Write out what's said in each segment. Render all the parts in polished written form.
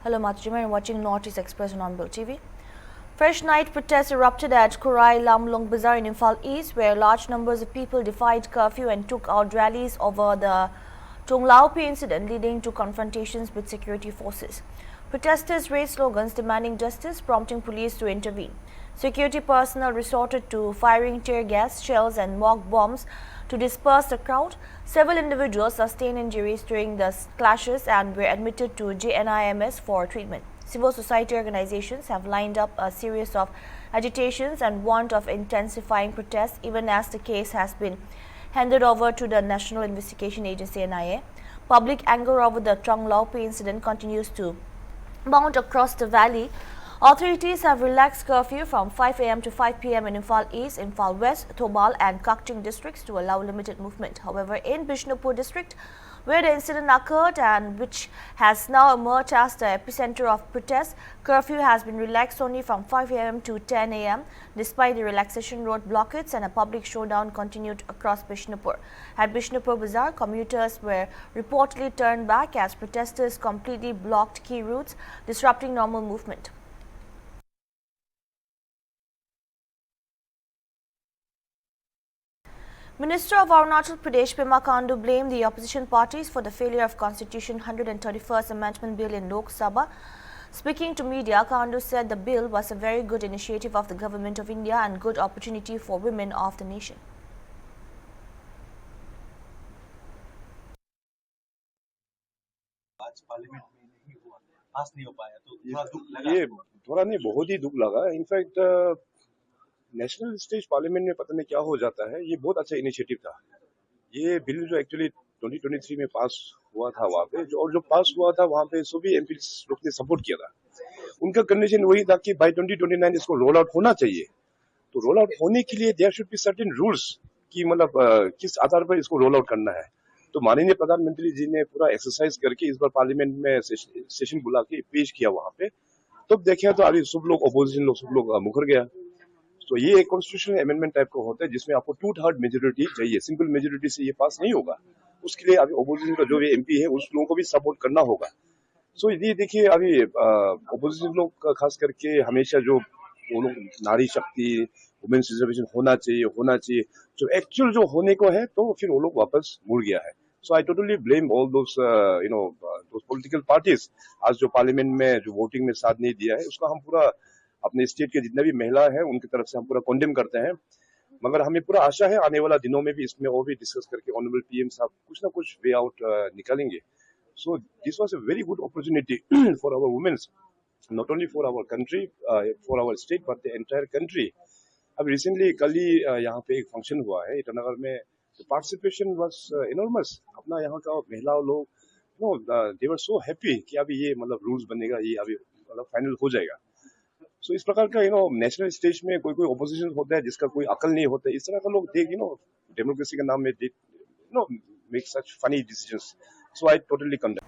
Hello, Matjima, and watching Northeast Express on Onbill TV. Fresh night protests erupted at Kurai Lamlong Bazaar in Imphal East, where large numbers of people defied curfew and took out rallies over the Tunglaupi incident, leading to confrontations with security forces. Protesters raised slogans demanding justice, prompting police to intervene. Security personnel resorted to firing tear gas, shells and mock bombs to disperse the crowd. Several individuals sustained injuries during the clashes and were admitted to JNIMS for treatment. Civil society organizations have lined up a series of agitations and warned of intensifying protests even as the case has been handed over to the National Investigation Agency NIA. Public anger over the Tunglaupi incident continues to mount across the valley. Authorities have relaxed curfew from 5 a.m. to 5 p.m. in Imphal East, Imphal West, Thoubal and Kakching districts to allow limited movement. However, in Bishnupur district, where the incident occurred and which has now emerged as the epicenter of protests, curfew has been relaxed only from 5 a.m. to 10 a.m. Despite the relaxation, road blockades and a public showdown continued across Bishnupur. At Bishnupur Bazaar, commuters were reportedly turned back as protesters completely blocked key routes, disrupting normal movement. Minister of Arunachal Pradesh Pema Khandu blamed the opposition parties for the failure of Constitution 131st Amendment Bill in Lok Sabha. Speaking to media, Khandu said the bill was a very good initiative of the Government of India and good opportunity for women of the nation. आज parliament में नहीं हुआ, पास नहीं हो पाया, तो थोड़ा दुख लगा। ये थोड़ा नहीं, बहुत ही दुख लगा। इनफैक्ट नेशनल स्टेज पार्लियामेंट में पता नहीं क्या हो जाता है। ये बहुत अच्छा इनिशिएटिव था। ये बिल जो एक्चुअली 2023 में पास हुआ था वहाँ पे, और जो पास हुआ था वहाँ पे सभी एमपी लोग ने सपोर्ट किया था। उनका कंडीशन वही था कि बाय 2029 इसको रोल आउट होना चाहिए। तो रोल आउट होने के लिए there should be certain rules कि मतलब किस आधार पर इसको रोल आउट करना है। तो माननीय प्रधानमंत्री जी ने पूरा एक्सरसाइज करके इस बार पार्लियामेंट में सेशन बुला के पेश किया वहां पे। तो देखे तो अभी सब लोग अपोजिशन लोग सब लोग मुकर गया। तो ये एक कॉन्स्टिट्यूशनल अमेंडमेंट टाइप का होता है जिसमें आपको 2/3 मेजोरिटी चाहिए। सिंपल मेजोरिटी से ये पास नहीं होगा। उसके लिए अभी अपोजिशन का जो भी एमपी है उस लोगों को भी सपोर्ट करना होगा। सो ये देखिए अभी अपोजिशन लोग खास करके हमेशा जो वो लोग नारी शक्ति वुमेन्स रिजर्वेशन होना चाहिए जो एक्चुअल जो होने को है तो फिर वो लोग वापस मुड़ गया है। So I totally blame all those those political parties आज जो पार्लियामेंट में जो वोटिंग में साथ नहीं दिया है उसका हम पूरा अपने स्टेट के जितने भी महिला है उनकी तरफ से हम पूरा कंडेम करते हैं। मगर हमें पूरा आशा है आने वाला दिनों में भी इसमें और भी डिस्कस करके ऑनरेबल पीएम साहब कुछ ना कुछ वे आउट निकालेंगे। So this was a very good opportunity for our women, not only for our country, for our state, but the entire country. अब रिसेंटली कल ही यहाँ पे एक फंक्शन हुआ है ईटानगर में। The participation was enormous. अपना यहाँ का महिला लोग they were so happy कि अभी ये मतलब रूल्स बनेगा, ये अभी मतलब फाइनल हो जाएगा। सो इस प्रकार का नेशनल स्टेज में कोई ऑपोजिशन होता है जिसका कोई अकल नहीं होता है, इस तरह का लोग देख डेमोक्रेसी के नाम में make such funny decisions. So I totally condemn.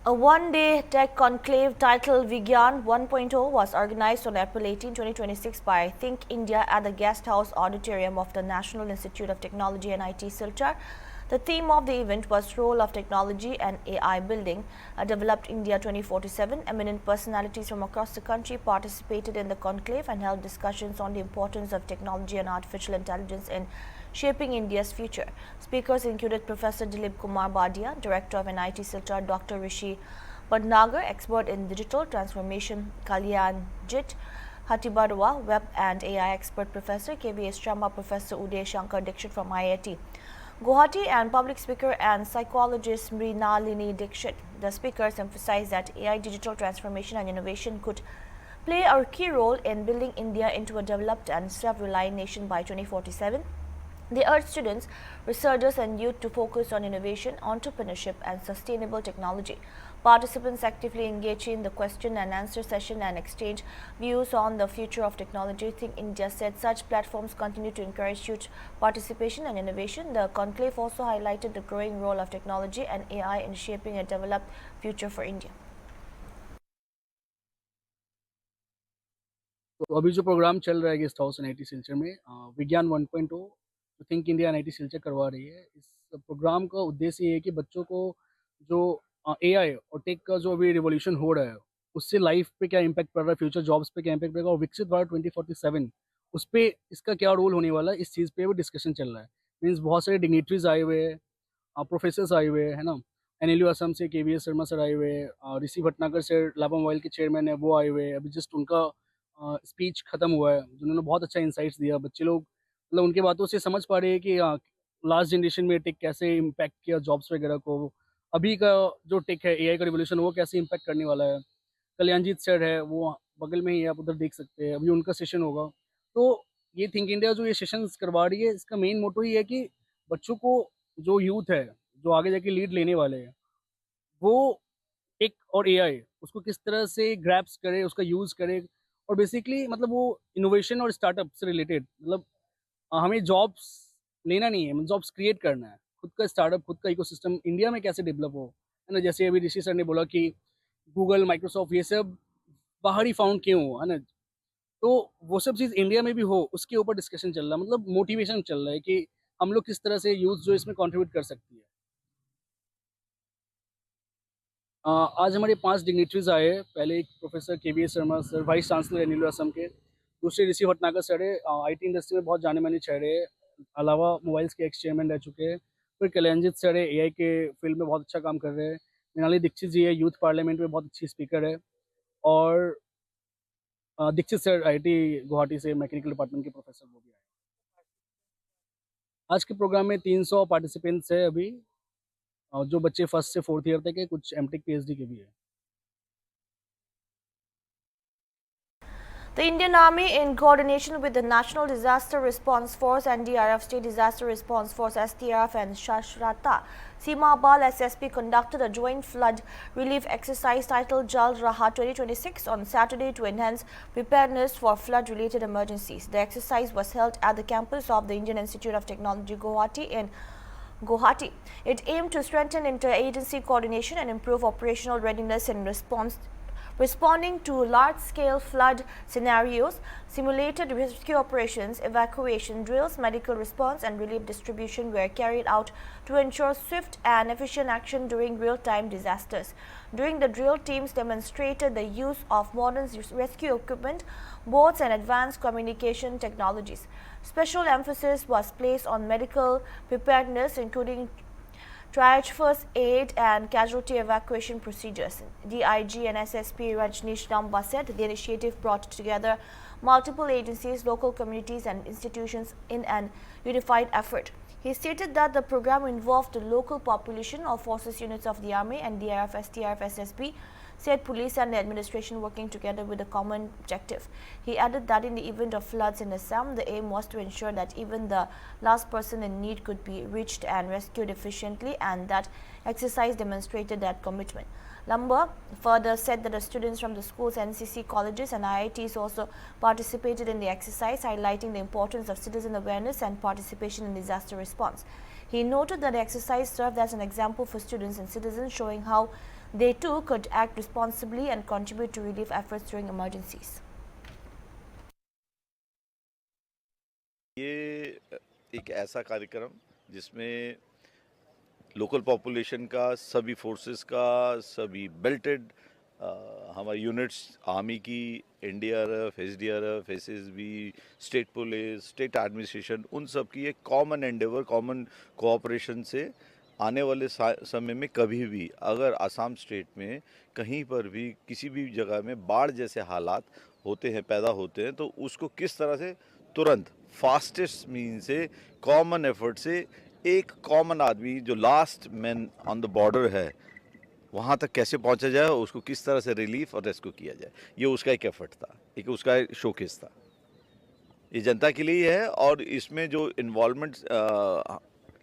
A one-day tech conclave titled Vigyan 1.0 was organized on April 18, 2026 by Think India at the Guest House Auditorium of the National Institute of Technology and IT, Silchar. The theme of the event was Role of Technology and AI Building a Developed India 2047. Eminent personalities from across the country participated in the conclave and held discussions on the importance of technology and artificial intelligence in shaping India's future. Speakers included Professor Dilip Kumar Badia, Director of NIT Silchar, Dr. Rishi Padnagar, expert in digital transformation, Kalyan Jit Hatibarwa, Web and AI expert Professor KVS Sharma, Professor Uday Shankar Dixit from IIT Guwahati, and public speaker and psychologist Mrinalini Dixit. The speakers emphasized that AI digital transformation and innovation could play a key role in building India into a developed and self-reliant nation by 2047. They urged students, researchers and youth to focus on innovation, entrepreneurship and sustainable technology. Participants actively engaged in the question and answer session and exchanged views on the future of technology. Think India said such platforms continue to encourage youth participation and innovation. The conclave also highlighted the growing role of technology and AI in shaping a developed future for India. तो अभी जो programme चल रहा है guest house NIT Silchar में विज्ञान 1.0 think India NIT Silchar करवा रही है। इस प्रोग्राम का उद्देश्य ये है कि बच्चों को जो एआई और टेक का जो अभी रिवॉल्यूशन हो रहा है, उससे लाइफ पे क्या इम्पैक्ट पड़ रहा है, फ्यूचर जॉब्स पे क्या इम्पैक्ट पड़ेगा, और विकसित भारत 2047 उस पे इसका क्या रोल होने वाला है, इस चीज़ पे भी डिस्कशन चल रहा है। मीन्स बहुत सारे डिग्निटरीज आए हुए हैं, प्रोफेसर्स आए हुए हैं, है ना। एनएलयू असम से केवीएस शर्मा सर आए हुए हैं, ऋषि भटनागर सर लाभा मोबाइल के चेयरमैन है, वो आए हुए हैं। अभी जस्ट उनका स्पीच खत्म हुआ है, जिन्होंने बहुत अच्छा इंसाइट्स दिया। बच्चे लोग मतलब उनके बातों से समझ पा रहे हैं कि लास्ट जनरेशन में टेक कैसे इम्पैक्ट किया जॉब्स वगैरह को। अभी का जो टेक है, एआई का रिवोल्यूशन, वो कैसे इम्पैक्ट करने वाला है। कल्याणजीत सर है, वो बगल में ही है, आप उधर देख सकते हैं, अभी उनका सेशन होगा। तो ये थिंक इंडिया जो ये सेशंस करवा रही है, इसका मेन मोटो ही है कि बच्चों को, जो यूथ है, जो आगे जाके लीड लेने वाले हैं, वो टेक और एआई उसको किस तरह से ग्रैप्स करे, उसका यूज़ करे। और बेसिकली मतलब वो इनोवेशन और स्टार्टअप से रिलेटेड, मतलब हमें जॉब्स लेना नहीं है, हमें जॉब्स क्रिएट करना है। खुद का स्टार्टअप, खुद का इकोसिस्टम इंडिया में कैसे डेवलप हो, है ना। जैसे अभी ऋषि सर ने बोला कि गूगल, माइक्रोसॉफ्ट, ये सब बाहर ही फाउंड क्यों हो, है ना। तो वो सब चीज़ इंडिया में भी हो, उसके ऊपर डिस्कशन चल रहा है, मतलब मोटिवेशन चल रहा है कि हम लोग किस तरह से यूथ जो इसमें कंट्रीब्यूट कर सकती है। आज हमारे 5 डिग्निटरीज आए हैं। पहले एक professor KVS Sharma sir, vice chancellor NLU Assam के। दूसरे ऋषि भटनागर सर है, आईटी इंडस्ट्री में बहुत जाने माने चेहरे हैं, अलावा मोबाइल्स के एक्स चेयरमैन रह चुके हैं। फिर कल्याणजीत सर है, एआई के फील्ड में बहुत अच्छा काम कर रहे हैं। मृणाली दीक्षित जी है, यूथ पार्लियामेंट में बहुत अच्छी स्पीकर है। और दीक्षित सर आईटी गुवाहाटी से मैकेनिकल डिपार्टमेंट के प्रोफेसर, वो भी आए। आज के प्रोग्राम में 300 पार्टिसिपेंट्स है अभी, और जो बच्चे फर्स्ट से फोर्थ ईयर तक है, कुछ एमटेक पीएचडी के भी है। The Indian Army, in coordination with the National Disaster Response Force, NDRF, State Disaster Response Force, STRF, and Shashrata Seema Bal SSP, conducted a joint flood relief exercise titled Jal Rahat 2026 on Saturday to enhance preparedness for flood-related emergencies. The exercise was held at the campus of the Indian Institute of Technology, Guwahati, in Guwahati. It aimed to strengthen interagency coordination and improve operational readiness in responding to large-scale flood scenarios. Simulated rescue operations, evacuation drills, medical response, and relief distribution were carried out to ensure swift and efficient action during real-time disasters. During the drill, teams demonstrated the use of modern rescue equipment, boats, and advanced communication technologies. Special emphasis was placed on medical preparedness, including triage first aid and casualty evacuation procedures. DIG and SSP Rajneesh Ramba said the initiative brought together multiple agencies, local communities, and institutions in an unified effort. He stated that the program involved the local population of forces units of the Army, NDRF, STRF, SSB, state police, and the administration working together with a common objective. He added that in the event of floods in Assam, the aim was to ensure that even the last person in need could be reached and rescued efficiently, and that exercise demonstrated that commitment. Lamba further said that the students from the schools, NCC colleges, and IITs also participated in the exercise, highlighting the importance of citizen awareness and participation in disaster response. He noted that the exercise served as an example for students and citizens, showing how they too could act responsibly and contribute to relief efforts during emergencies. ये एक ऐसा कार्यक्रम जिसमें local population का, सभी forces का, सभी belted हमारी यूनिट्स, आर्मी की, NDRF, SDRF, SSB, state police, state administration, उन सब की एक कॉमन एंडेवर, कॉमन कोऑपरेशन से आने वाले समय में कभी भी अगर असम स्टेट में कहीं पर भी किसी भी जगह में बाढ़ जैसे हालात होते हैं, पैदा होते हैं, तो उसको किस तरह से तुरंत फास्टेस्ट मीन से, कॉमन एफर्ट से, एक कॉमन आदमी जो last man on the border है वहाँ तक कैसे पहुँचा जाए और उसको किस तरह से रिलीफ और रेस्क्यू किया जाए, ये उसका एक एफर्ट था, एक उसका शोकेस था। ये जनता के लिए है और इसमें जो इन्वॉल्वमेंट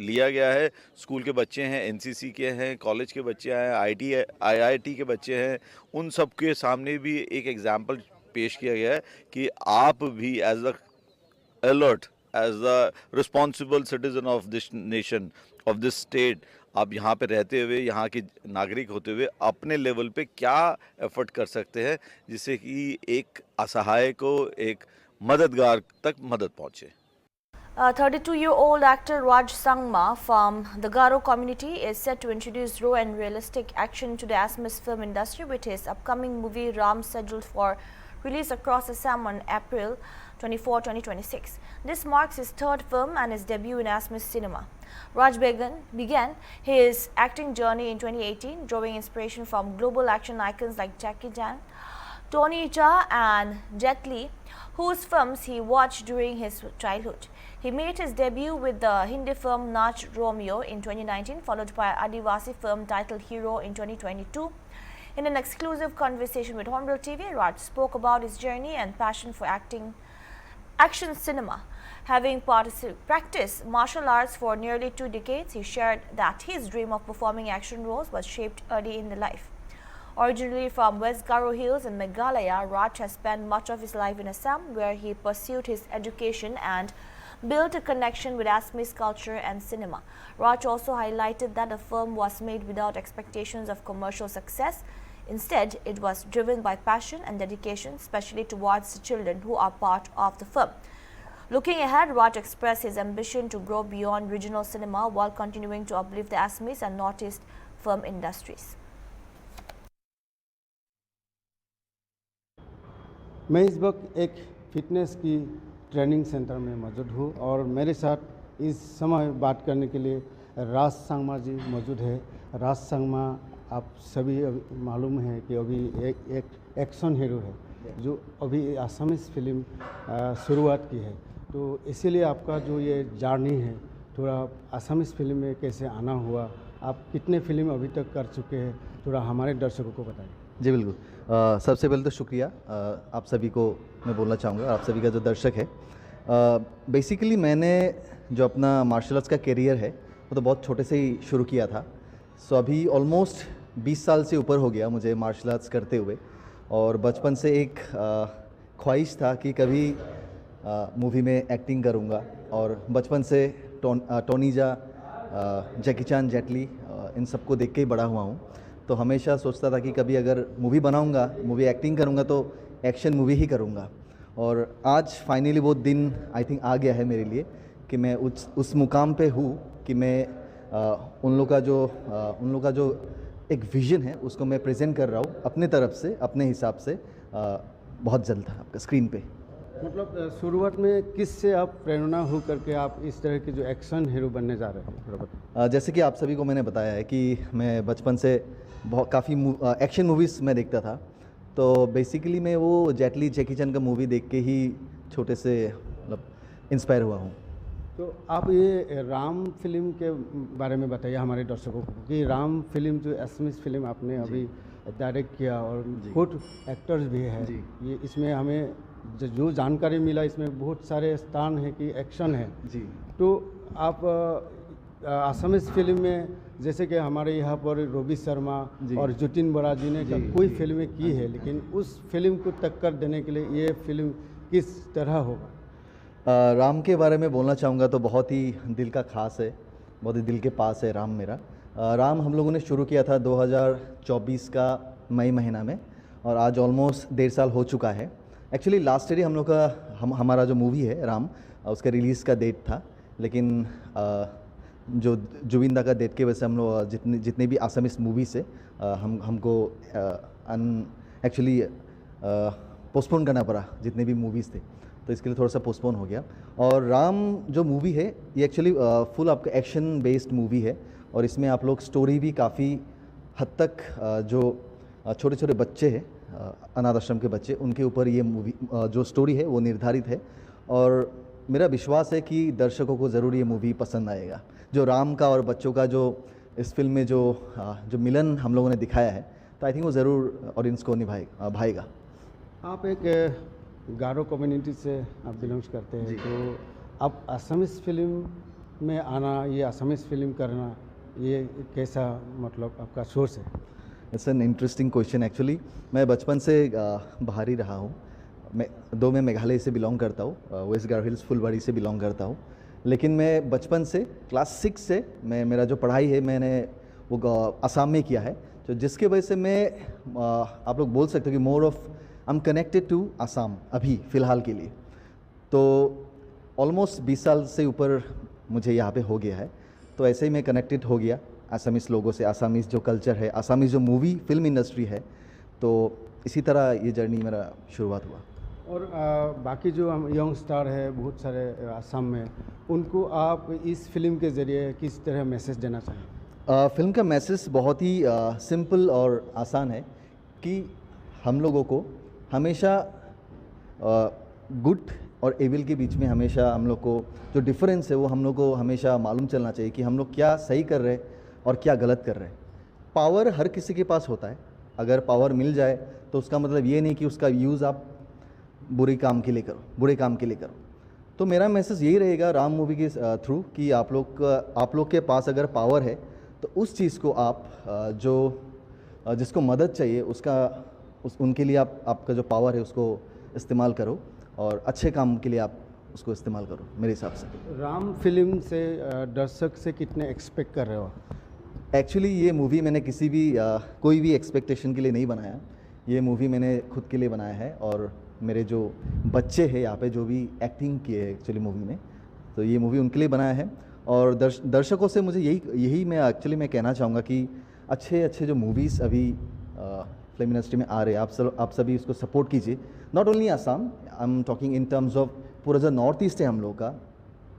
लिया गया है, स्कूल के बच्चे हैं, एनसीसी के हैं, कॉलेज के बच्चे हैं, आईआईटी के बच्चे हैं, उन सब के सामने भी एक एग्जाम्पल पेश किया गया है कि आप भी as a alert, as a responsible citizen of this nation, of this state, आप यहाँ पे रहते हुए, यहाँ के नागरिक होते हुए अपने लेवल पे क्या एफर्ट कर सकते हैं जिससे कि एक असहाय को, एक मददगार तक मदद पहुँचे। 32-year-old actor Raj Sangma from the Garo community is set to introduce raw and realistic action to the Assamese film industry with his upcoming movie Ram, scheduled for release across Assam on April 24, 2026. This marks his third film and his debut in Assamese cinema. Raj began his acting journey in 2018, drawing inspiration from global action icons like Jackie Chan, Tony Jaa and Jet Li, whose films he watched during his childhood. He made his debut with the Hindi film Nach Romeo in 2019, followed by Adivasi film titled Hero in 2022. In an exclusive conversation with Hornbill TV, Raj spoke about his journey and passion for action cinema. Having practiced martial arts for nearly 2 decades, he shared that his dream of performing action roles was shaped early in the life. Originally from West Garo Hills in Meghalaya, Raj has spent much of his life in Assam, where he pursued his education and built a connection with Assamese culture and cinema. Raj also highlighted that the film was made without expectations of commercial success. Instead, it was driven by passion and dedication, especially towards the children who are part of the film. Looking ahead, Raj expressed his ambition to grow beyond regional cinema while continuing to uplift the Assamese and Northeast film industries. मैं इस वक्त एक fitness की training centre में मौजूद हूँ और मेरे साथ इस समय बात करने के लिए राज संगमा जी मौजूद है। राज संगमा आप सभी मालूम है कि अभी एक एक्शन हीरो है जो अभी असमीज फिल्म शुरुआत की है, तो इसीलिए आपका जो ये जर्नी है थोड़ा असमीज फिल्म में कैसे आना हुआ, आप कितने फिल्म अभी तक कर चुके हैं, थोड़ा हमारे दर्शकों को बताइए। जी बिल्कुल। सबसे पहले तो शुक्रिया आप सभी को मैं बोलना चाहूँगा, आप सभी का जो दर्शक है। बेसिकली मैंने जो अपना मार्शल आर्ट्स का करियर है वो तो बहुत छोटे से ही शुरू किया था। सो अभी ऑलमोस्ट 20 साल से ऊपर हो गया मुझे मार्शल आर्ट्स करते हुए, और बचपन से एक ख्वाहिश था कि कभी मूवी में एक्टिंग करूँगा, और बचपन से टोनी जा, जैकी चान, जेट ली इन सबको देख के ही बड़ा हुआ हूँ। तो हमेशा सोचता था कि कभी अगर मूवी बनाऊंगा, मूवी एक्टिंग करूंगा तो एक्शन मूवी ही करूंगा। और आज फाइनली वो दिन आई थिंक आ गया है मेरे लिए कि मैं उस मुकाम पे हूँ कि मैं उन लोग का जो एक विज़न है उसको मैं प्रेजेंट कर रहा हूँ अपने तरफ से, अपने हिसाब से, बहुत जल्द आपका स्क्रीन पे। मतलब शुरुआत में किस से आप प्रेरणा हो करके आप इस तरह के जो एक्शन हीरो बनने जा रहे हैं? जैसे कि आप सभी को मैंने बताया है कि मैं बचपन से काफ़ी एक्शन मूवीज़ मैं देखता था, तो बेसिकली मैं वो जेट ली, जैकी चैन का मूवी देख के ही छोटे से मतलब इंस्पायर हुआ हूँ। तो आप ये राम फिल्म के बारे में बताइए हमारे दर्शकों को कि राम फिल्म जो असमीज फिल्म आपने अभी डायरेक्ट किया और खुद एक्टर्स भी हैं, ये इसमें हमें जो जानकारी मिला इसमें बहुत सारे स्थान है कि एक्शन है जी। तो आप असमीज फिल्म में जैसे कि हमारे यहाँ पर रोबी शर्मा और जतिन बरा जी ने कोई फिल्में की है, लेकिन उस फिल्म को टक्कर देने के लिए ये फिल्म किस तरह होगा? राम के बारे में बोलना चाहूँगा तो बहुत ही दिल का खास है, बहुत ही दिल के पास है राम मेरा। राम हम लोगों ने शुरू किया था 2024 का मई महीना में, और आज ऑलमोस्ट 1.5 साल हो चुका है। एक्चुअली लास्ट ईयर ही हम लोग का हमारा जो मूवी है राम, उसका रिलीज़ का डेट था, लेकिन जो जुबिंदा का डेट की वजह से हम लोग जितने भी आसामीज मूवीज़ है हमको एक्चुअली पोस्टपोन करना पड़ा, जितने भी मूवीज़ थे, तो इसके लिए थोड़ा सा पोस्टपोन हो गया। और राम जो मूवी है ये एक्चुअली फुल आपका एक्शन बेस्ड मूवी है, और इसमें आप लोग स्टोरी भी काफ़ी हद तक जो छोटे छोटे बच्चे हैं, अनाथ आश्रम के बच्चे, उनके ऊपर ये मूवी जो स्टोरी है वो निर्धारित है। और मेरा विश्वास है कि दर्शकों को ज़रूर ये मूवी पसंद आएगा। जो राम का और बच्चों का जो इस फिल्म में जो मिलन हम लोगों ने दिखाया है, तो आई थिंक वो ज़रूर ऑडियंस को भाएगा। आप एक गारो कम्युनिटी से आप बिलोंग्स करते हैं, तो आप असमीज फिल्म में आना, ये असमीज फिल्म करना, ये कैसा मतलब आपका सोर्स है? It's an interesting question. Actually मैं बचपन से बाहर ही रहा हूँ। मैं मेघालय से बिलोंग करता हूँ, वेस्ट गारो हिल्स फुलबाड़ी से बिलोंग करता हूँ, लेकिन मैं बचपन से क्लास 6 से मेरा जो पढ़ाई है मैंने वो असम में किया है, तो जिसके वजह से मैं आप लोग बोल सकते हो कि more of I am connected to Assam अभी फ़िलहाल के लिए। तो ऑलमोस्ट 20 साल से ऊपर मुझे यहाँ पे हो गया है, तो ऐसे ही मैं कनेक्टेड हो गया आसामीज़ लोगों से, आसामीज़ जो कल्चर है, आसामीज़ जो मूवी फिल्म इंडस्ट्री है, तो इसी तरह ये जर्नी मेरा शुरुआत हुआ। और बाकी जो हम यंग स्टार है बहुत सारे आसाम में, उनको आप इस फिल्म के ज़रिए किस तरह मैसेज देना चाहेंगे? फिल्म का मैसेज बहुत ही सिंपल और आसान है कि हम लोगों को हमेशा गुड और एविल के बीच में हमेशा हम लोग को जो डिफरेंस है वो हम लोग को हमेशा मालूम चलना चाहिए कि हम लोग क्या सही कर रहे हैं और क्या गलत कर रहे हैं। पावर हर किसी के पास होता है, अगर पावर मिल जाए तो उसका मतलब ये नहीं कि उसका यूज़ आप बुरे काम के लिए करो। तो मेरा मैसेज यही रहेगा राम मूवी के थ्रू कि आप लोग के पास अगर पावर है तो उस चीज़ को आप जिसको मदद चाहिए उनके लिए आपका जो पावर है उसको इस्तेमाल करो और अच्छे काम के लिए आप उसको इस्तेमाल करो मेरे हिसाब से। राम फिल्म से दर्शक से कितने एक्सपेक्ट कर रहे हो? एक्चुअली ये मूवी मैंने कोई भी एक्सपेक्टेशन के लिए नहीं बनाया, ये मूवी मैंने खुद के लिए बनाया है और मेरे जो बच्चे हैं यहाँ पे जो भी एक्टिंग किए हैं एक्चुअली मूवी में, तो ये मूवी उनके लिए बनाया है। और दर्शकों से मुझे यही मैं कहना चाहूँगा कि अच्छे जो मूवीज़ अभी फिल्म इंडस्ट्री में आ रहे हैं, आप सभी इसको सपोर्ट कीजिए। Not only Assam, I am talking in terms of पूरा जो नॉर्थ ईस्ट है हम लोग का,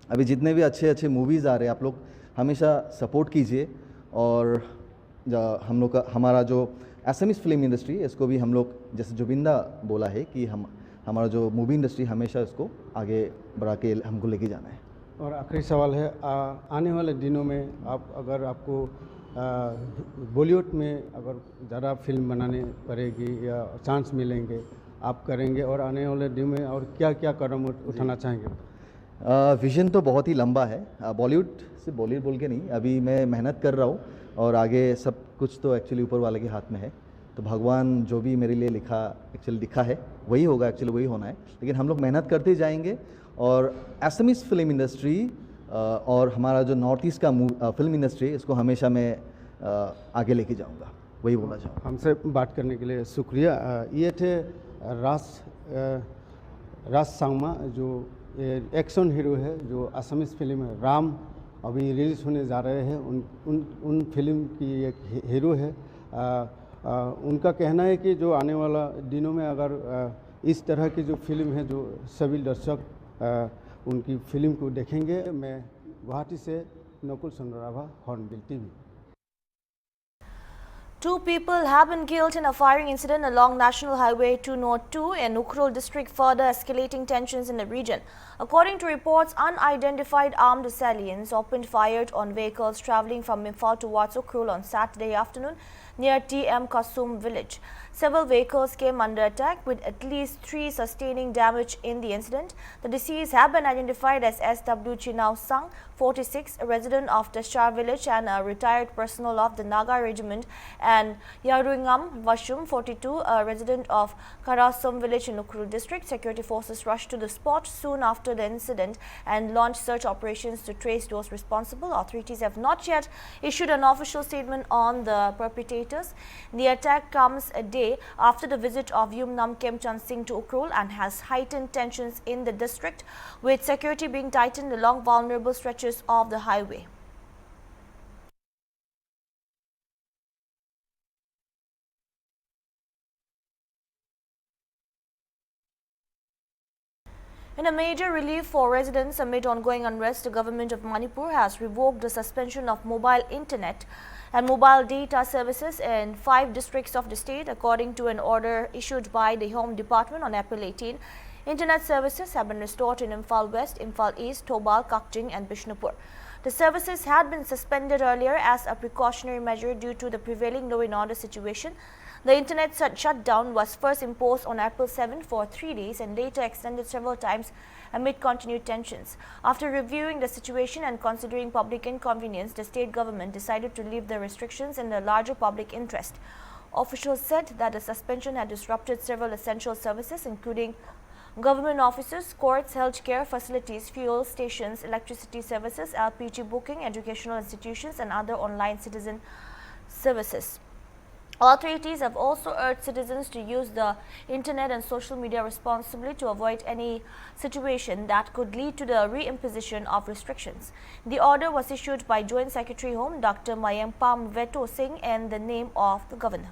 अभी जितने भी अच्छे मूवीज़ आ रहे हैं आप लोग हमेशा सपोर्ट कीजिए। और हमारा जो असमीज़ फिल्म इंडस्ट्री इसको भी हम लोग, जैसे जुबिंदा बोला है कि हमारा जो मूवी इंडस्ट्री हमेशा इसको आगे बढ़ा के हमको लेके जाना है। और आखिरी सवाल है, आने वाले दिनों में अगर आपको बॉलीवुड में अगर ज़्यादा फिल्म बनाने पड़ेगी या चांस मिलेंगे, आप करेंगे? और आने वाले दिनों में और क्या क्या कदम उठाना चाहेंगे? विज़न तो बहुत ही लंबा है, बॉलीवुड से बॉलीवुड बोल के नहीं, अभी मैं मेहनत कर रहा हूँ और आगे सब कुछ तो एक्चुअली ऊपर वाले के हाथ में है। तो भगवान जो भी मेरे लिए लिखा है वही होगा, एक्चुअली वही होना है। लेकिन हम लोग मेहनत करते जाएंगे और असमीज़ फिल्म इंडस्ट्री और हमारा जो नॉर्थ ईस्ट का फिल्म इंडस्ट्री, इसको हमेशा मैं आगे लेके जाऊंगा, वही बोलना चाहूँगा। हमसे बात करने के लिए शुक्रिया। ये थे राज सांगमा, जो एक्शन हीरो है, जो असमीज़ फिल्म है राम अभी रिलीज़ होने जा रहे हैं, उन फिल्म की एक हीरो है। उनका कहना है कि जो आने वाला दिनों में अगर इस तरह की जो फिल्म है, जो सभी दर्शक उनकी फिल्म को देखेंगे। मैं गुवाहाटी से Nakul Chandrabha, hornbill TV. Two people have been killed in a firing incident along National Highway 202 in Ukhrul district, further escalating tensions in the region. According to reports, unidentified armed assailants opened fire on vehicles travelling from Imphal towards Ukhrul on Saturday afternoon near TM Kasum village. Several vehicles came under attack, with at least 3 sustaining damage in the incident. The deceased have been identified as SW Chinau Sang, 46, a resident of Tashar village and a retired personnel of the Naga regiment, and Yarungam Vashum, 42, a resident of Karasum village in Ukhrul district. Security forces rushed to the spot soon after the incident and launched search operations to trace those responsible. Authorities have not yet issued an official statement on the perpetrators. The attack comes a day after the visit of Yumnam Kemchan Singh to Ukhrul and has heightened tensions in the district, with security being tightened along vulnerable stretches of the highway. In a major relief for residents amid ongoing unrest, the government of Manipur has revoked the suspension of mobile internet and mobile data services in 5 districts of the state. According to an order issued by the Home Department on April 18, internet services have been restored in Imphal West, Imphal East, Thobal, Kakjing and Bishnupur. The services had been suspended earlier as a precautionary measure due to the prevailing law and order situation. The internet shutdown was first imposed on April 7 for 3 days and later extended several times amid continued tensions. After reviewing the situation and considering public inconvenience, the state government decided to leave the restrictions in the larger public interest. Officials said that the suspension had disrupted several essential services, including government offices, courts, healthcare facilities, fuel stations, electricity services, LPG booking, educational institutions, and other online citizen services. Authorities have also urged citizens to use the internet and social media responsibly to avoid any situation that could lead to the re-imposition of restrictions. The order was issued by Joint Secretary Home Dr. Mayampam Veto Singh in the name of the Governor.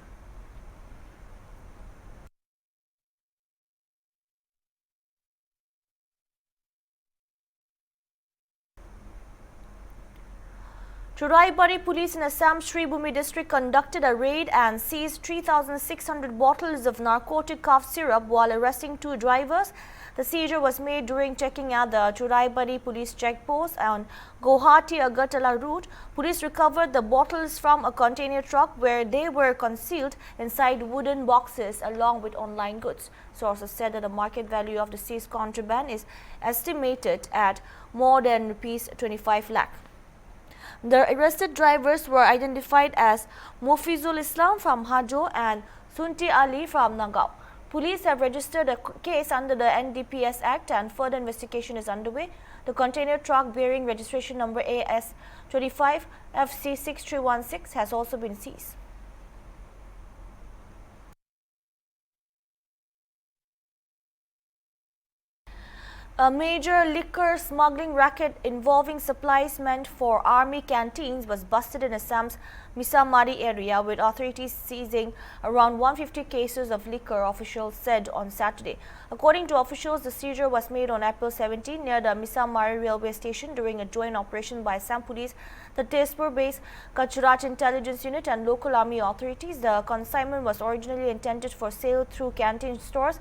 Churaibari police in Assam Shribhumi district conducted a raid and seized 3,600 bottles of narcotic cough syrup while arresting 2 drivers. The seizure was made during checking at the Churaibari police checkpost on Guwahati-Agartala route. Police recovered the bottles from a container truck where they were concealed inside wooden boxes along with online goods. Sources said that the market value of the seized contraband is estimated at more than Rs 25 lakh. The arrested drivers were identified as Mofizul Islam from Hajo and Sunti Ali from Nagaon. Police have registered a case under the NDPS Act and further investigation is underway. The container truck bearing registration number AS25 FC6316 has also been seized. A major liquor smuggling racket involving supplies meant for army canteens was busted in Assam's Misamari area, with authorities seizing around 150 cases of liquor, officials said on Saturday. According to officials, the seizure was made on April 17 near the Misamari railway station during a joint operation by Assam Police, the Tezpur-based Kachrat Intelligence Unit and local army authorities. The consignment was originally intended for sale through canteen stores,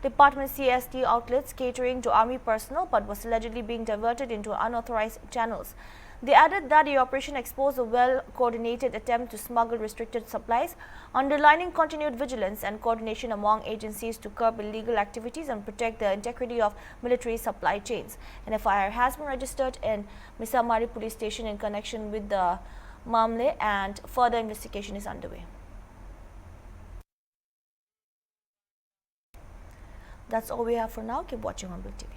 Department CSD outlets catering to army personnel, but was allegedly being diverted into unauthorized channels. They added that the operation exposed a well-coordinated attempt to smuggle restricted supplies, underlining continued vigilance and coordination among agencies to curb illegal activities and protect the integrity of military supply chains. An FIR has been registered in Misamari police station in connection with the Mamle, and further investigation is underway. That's all we have for now. Keep watching Hornbill TV.